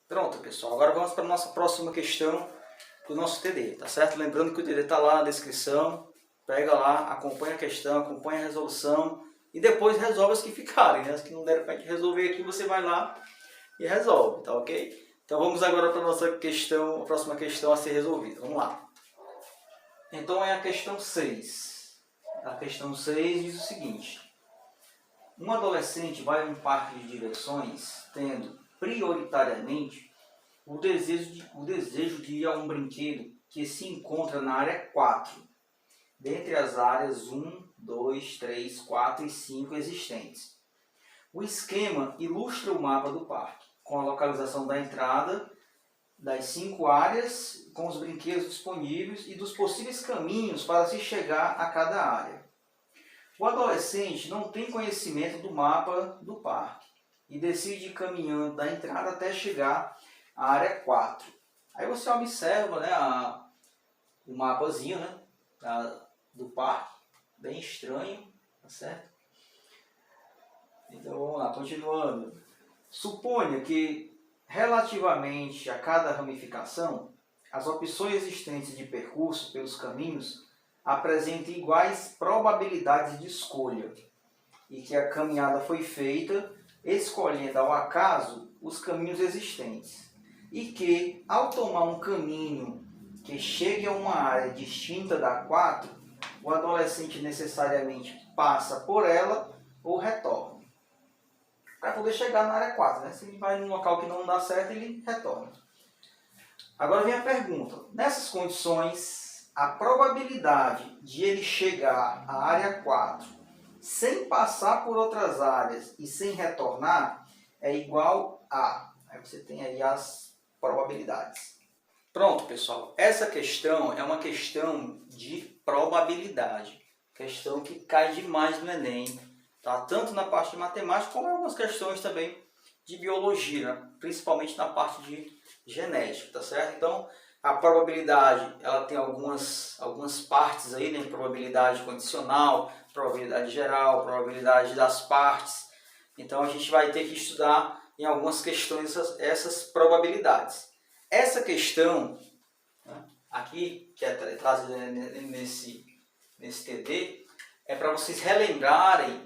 Pronto, pessoal. Agora vamos para a nossa próxima questão do nosso TD, tá certo? Lembrando que o TD está lá na descrição. Pega lá, acompanha a questão, acompanha a resolução e depois resolve as que ficarem, né? As que não deram para a gente resolver aqui, você vai lá e resolve, tá ok? Então vamos agora para a nossa questão, a próxima questão a ser resolvida. Vamos lá. Então é a questão 6. A questão 6 diz o seguinte: um adolescente vai a um parque de diversões tendo prioritariamente o desejo de ir a um brinquedo que se encontra na área 4, dentre as áreas 1, 2, 3, 4 e 5 existentes. O esquema ilustra o mapa do parque, com a localização da entrada das 5 áreas, com os brinquedos disponíveis e dos possíveis caminhos para se chegar a cada área. O adolescente não tem conhecimento do mapa do parque e decide ir caminhando da entrada até chegar à área 4. Aí você observa, né, o mapazinho, né, do parque, bem estranho, tá certo? Então vamos lá, continuando. Suponha que, relativamente a cada ramificação, as opções existentes de percurso pelos caminhos apresentem iguais probabilidades de escolha e que a caminhada foi feita escolhendo ao acaso os caminhos existentes e que, ao tomar um caminho que chegue a uma área distinta da 4, o adolescente necessariamente passa por ela ou retorna. Para poder chegar na área 4, né? Se ele vai num local que não dá certo, ele retorna. Agora vem a pergunta: nessas condições, a probabilidade de ele chegar à área 4 sem passar por outras áreas e sem retornar é igual a... Aí você tem aí as probabilidades. Pronto, pessoal. Essa questão é uma questão de probabilidade. Questão que cai demais no Enem. Tá? Tanto na parte de matemática, como em algumas questões também de biologia, né? Principalmente na parte de genética, tá certo? Então, a probabilidade, ela tem algumas partes aí, né? Probabilidade condicional, probabilidade geral, probabilidade das partes. Então, a gente vai ter que estudar em algumas questões essas probabilidades. Essa questão, né, aqui, que é trazida nesse TD, é para vocês relembrarem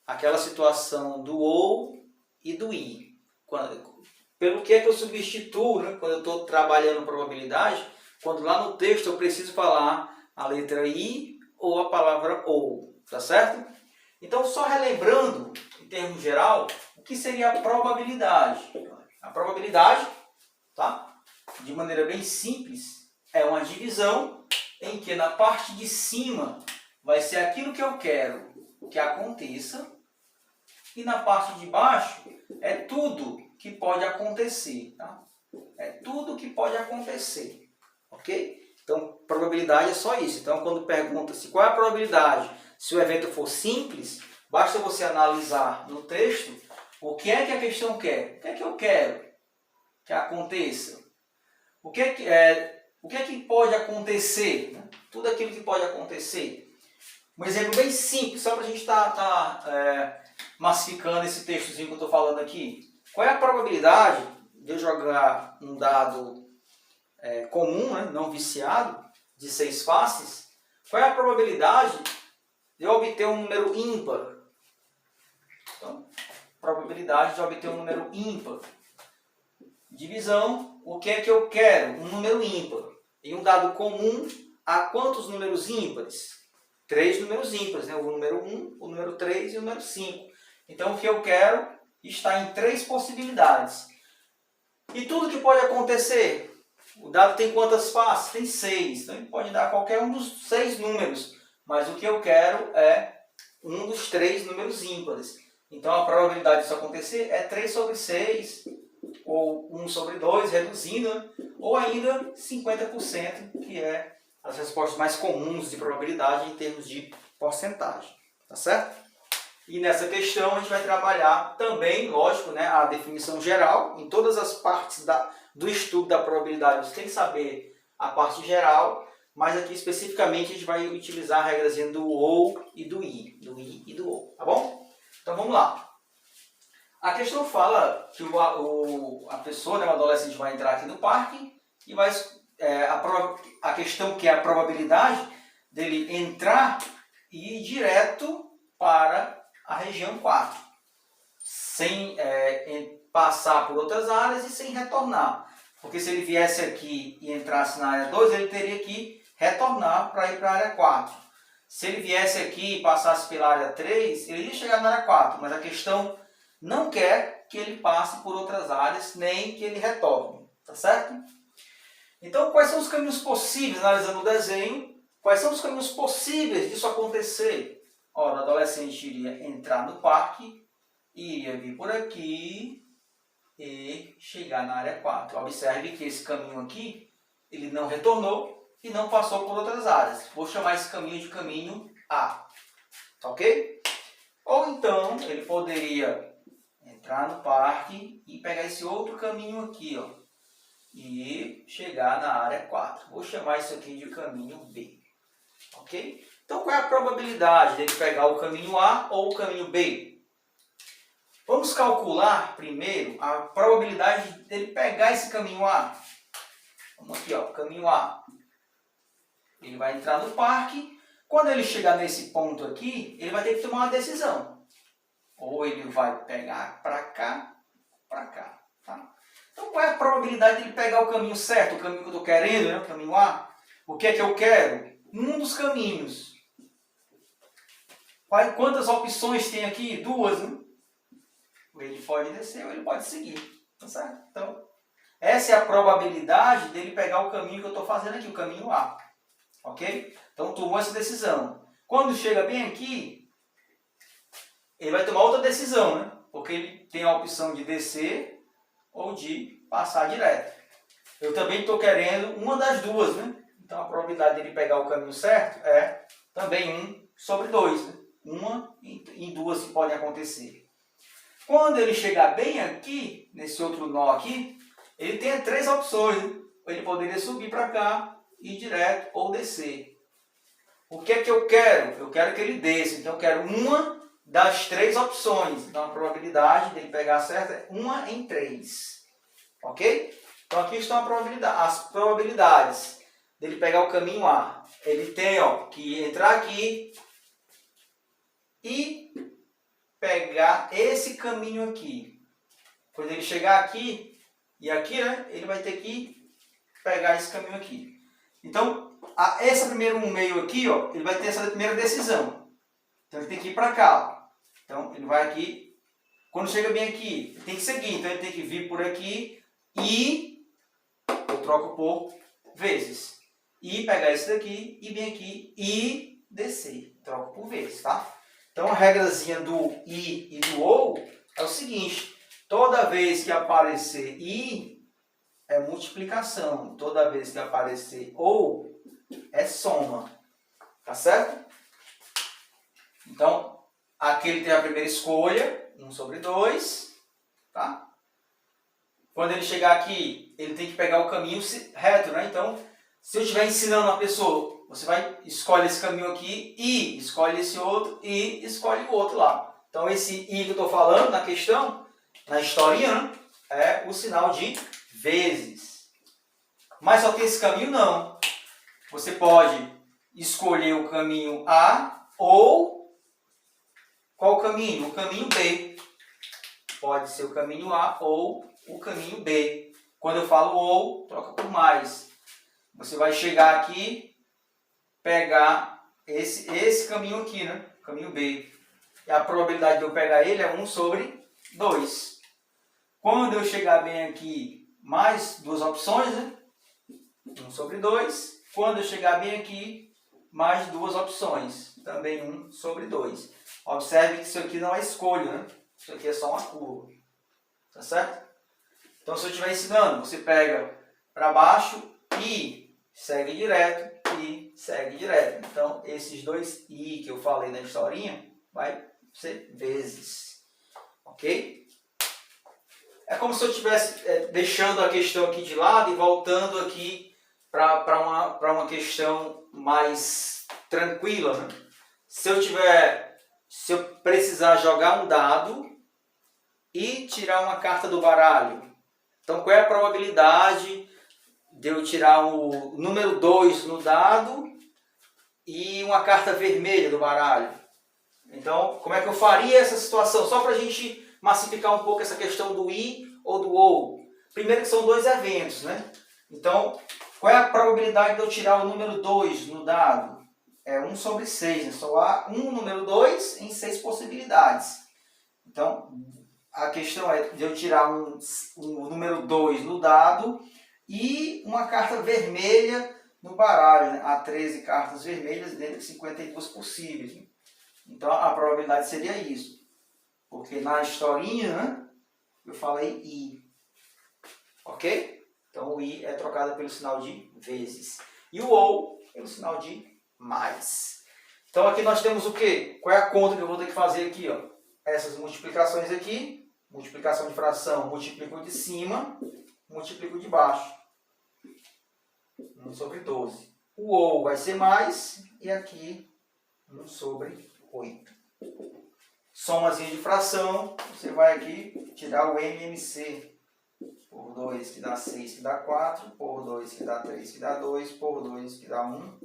aquela situação do ou e do i. Pelo que é que eu substituo, né, quando eu estou trabalhando probabilidade, quando lá no texto eu preciso falar a letra i ou a palavra ou, tá certo? Então, só relembrando, em termos geral, o que seria a probabilidade. A probabilidade, tá? De maneira bem simples, é uma divisão em que na parte de cima vai ser aquilo que eu quero que aconteça e na parte de baixo é tudo que pode acontecer. Tá? É tudo que pode acontecer. Ok? Então, probabilidade é só isso. Então, quando pergunta-se qual é a probabilidade se o evento for simples, basta você analisar no texto o que é que a questão quer. O que é que eu quero que aconteça? O que é que pode acontecer? Né? Tudo aquilo que pode acontecer. Um exemplo bem simples, só para a gente estar massificando esse textozinho que eu estou falando aqui. Qual é a probabilidade de eu jogar um dado comum, né, não viciado, de 6 faces? Qual é a probabilidade de eu obter um número ímpar? Então, probabilidade de obter um número ímpar. Divisão, o que é que eu quero? Um número ímpar. E um dado comum, há quantos números ímpares? 3 números ímpares, né? O número 1, o número 3 e o número 5. Então, o que eu quero está em 3 possibilidades. E tudo que pode acontecer, o dado tem quantas faces? Tem 6. Então, ele pode dar qualquer um dos 6 números. Mas o que eu quero é um dos 3 números ímpares. Então, a probabilidade disso acontecer é 3 sobre 6, ou 1 sobre 2, reduzindo, ou ainda 50%, que é as respostas mais comuns de probabilidade em termos de porcentagem. Tá certo? E nessa questão a gente vai trabalhar também, lógico, né, a definição geral. Em todas as partes do estudo da probabilidade você tem que saber a parte geral, mas aqui especificamente a gente vai utilizar a regrazinha do ou e do i. Do i e do ou, tá bom? Então vamos lá. A questão fala que a pessoa, né, o adolescente, vai entrar aqui no parque e vai... a questão que é a probabilidade dele entrar e ir direto para a região 4, sem passar por outras áreas e sem retornar. Porque se ele viesse aqui e entrasse na área 2, ele teria que retornar para ir para a área 4. Se ele viesse aqui e passasse pela área 3, ele ia chegar na área 4, mas a questão não quer que ele passe por outras áreas, nem que ele retorne, tá certo? Então, quais são os caminhos possíveis, analisando o desenho, quais são os caminhos possíveis disso acontecer? Ora, o adolescente iria entrar no parque, iria vir por aqui e chegar na área 4. Observe que esse caminho aqui, ele não retornou e não passou por outras áreas. Vou chamar esse caminho de caminho A, tá ok? Ou então, ele poderia entrar no parque e pegar esse outro caminho aqui, ó, e chegar na área 4. Vou chamar isso aqui de caminho B, ok? Então, qual é a probabilidade dele pegar o caminho A ou o caminho B? Vamos calcular primeiro a probabilidade dele pegar esse caminho A. Vamos aqui, ó, caminho A. Ele vai entrar no parque. Quando ele chegar nesse ponto aqui, ele vai ter que tomar uma decisão. Ou ele vai pegar para cá, para cá, tá? Então, qual é a probabilidade dele pegar o caminho certo, o caminho que eu estou querendo, né? O caminho A? O que é que eu quero? Um dos caminhos. Quantas opções tem aqui? Duas, né? Ele pode descer ou ele pode seguir, tá certo? Então, essa é a probabilidade dele pegar o caminho que eu estou fazendo aqui, o caminho A, ok? Então, tomou essa decisão. Quando chega bem aqui, ele vai tomar outra decisão, né? Porque ele tem a opção de descer ou de passar direto. Eu também estou querendo uma das duas, né? Então, a probabilidade dele pegar o caminho certo é também 1 sobre 2, né? Uma em duas que podem acontecer. Quando ele chegar bem aqui, nesse outro nó aqui, ele tem 3 opções, né? Ele poderia subir para cá, ir direto ou descer. O que é que eu quero? Eu quero que ele desça, então eu quero uma das 3 opções. Então a probabilidade dele pegar certo é 1 em 3. Ok? Então aqui estão as probabilidades dele pegar o caminho A. Ele tem, ó, que entrar aqui e pegar esse caminho aqui. Quando ele chegar aqui e aqui, né, ele vai ter que pegar esse caminho aqui. Então, esse primeiro meio aqui, ó, ele vai ter essa primeira decisão. Então, ele tem que ir para cá. Então, ele vai aqui. Quando chega bem aqui, ele tem que seguir. Então, ele tem que vir por aqui e eu troco por vezes. E pegar esse daqui e vir aqui e descer. Troco por vezes, tá? Então, a regrazinha do I e do OU é o seguinte. Toda vez que aparecer I, é multiplicação. Toda vez que aparecer OU, é soma. Tá certo? Então, aqui ele tem a primeira escolha, 1 sobre 2. Tá? Quando ele chegar aqui, ele tem que pegar o caminho reto, né? Então, se eu estiver ensinando a pessoa, você escolhe esse caminho aqui e escolhe esse outro e escolhe o outro lá. Então, esse I que eu estou falando na questão, na historinha, né, é o sinal de vezes. Mas só tem esse caminho? Não. Você pode escolher o caminho A ou qual caminho? O caminho B. Pode ser o caminho A ou o caminho B. Quando eu falo ou, troca por mais. Você vai chegar aqui, pegar esse caminho aqui, né? Caminho B. E a probabilidade de eu pegar ele é 1 sobre 2. Quando eu chegar bem aqui, mais 2 opções, né? 1 sobre 2. Quando eu chegar bem aqui, mais 2 opções. Também 1 sobre 2. Observe que isso aqui não é escolha, né? Isso aqui é só uma curva. Tá certo? Então, se eu estiver ensinando, você pega para baixo e segue direto e segue direto. Então, esses 2 I que eu falei na historinha, vai ser vezes. Ok? É como se eu estivesse deixando a questão aqui de lado e voltando aqui para uma questão mais tranquila, né? Se eu precisar jogar um dado, e tirar uma carta do baralho. Então, qual é a probabilidade de eu tirar o número 2 no dado e uma carta vermelha do baralho? Então, como é que eu faria essa situação? Só para a gente massificar um pouco essa questão do I ou do OU. Primeiro que são dois eventos, né? Então, qual é a probabilidade de eu tirar o número 2 no dado? É 1 sobre 6, né? Só há um número 2 em 6 possibilidades. Então, a questão é de eu tirar um número 2 no dado e uma carta vermelha no baralho. Né? Há 13 cartas vermelhas dentro de 52 possíveis. Né? Então, a probabilidade seria isso. Porque na historinha, né, eu falei I. Ok? Então, o I é trocado pelo sinal de vezes. E o OU pelo sinal de mais. Então, aqui nós temos o quê? Qual é a conta que eu vou ter que fazer aqui? Ó? Essas multiplicações aqui. Multiplicação de fração, multiplico de cima, multiplico de baixo. 1 sobre 12. O OU vai ser mais, e aqui 1 sobre 8. Somazinha de fração, você vai aqui tirar o MMC. Por 2 que dá 6 que dá 4, por 2 que dá 3 que dá 2, por 2 que dá 1,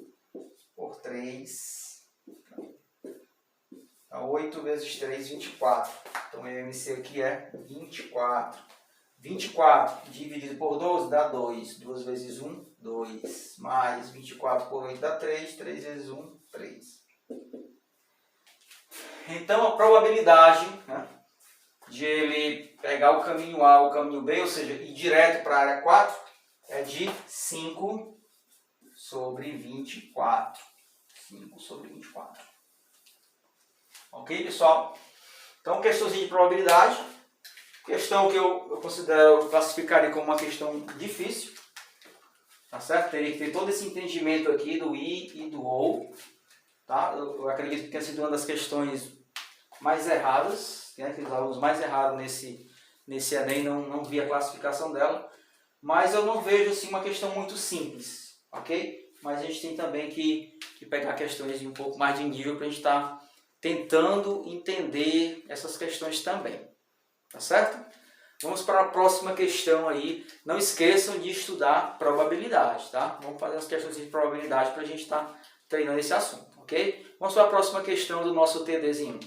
por 3... Então, 8 vezes 3, 24. Então, o MMC aqui é 24. 24 dividido por 12 dá 2. 2 vezes 1, 2. Mais 24 por 8 dá 3. 3 vezes 1, 3. Então, a probabilidade, né, de ele pegar o caminho A ou o caminho B, ou seja, ir direto para a área 4, é de 5 sobre 24. 5 sobre 24. Ok, pessoal? Então, questãozinha de probabilidade. Questão que eu considero, classificaria como uma questão difícil. Tá certo? Teria que ter todo esse entendimento aqui do I e do OU. Tá? Eu acredito que tenha sido uma das questões mais erradas, né? Que os alunos mais erraram nesse Enem, não vi a classificação dela. Mas eu não vejo assim, uma questão muito simples. Ok? Mas a gente tem também que pegar questões de um pouco mais de nível para a gente estar tentando entender essas questões também. Tá certo? Vamos para a próxima questão aí. Não esqueçam de estudar probabilidade, tá? Vamos fazer as questões de probabilidade para a gente estar treinando esse assunto, ok? Vamos para a próxima questão do nosso TDzinho.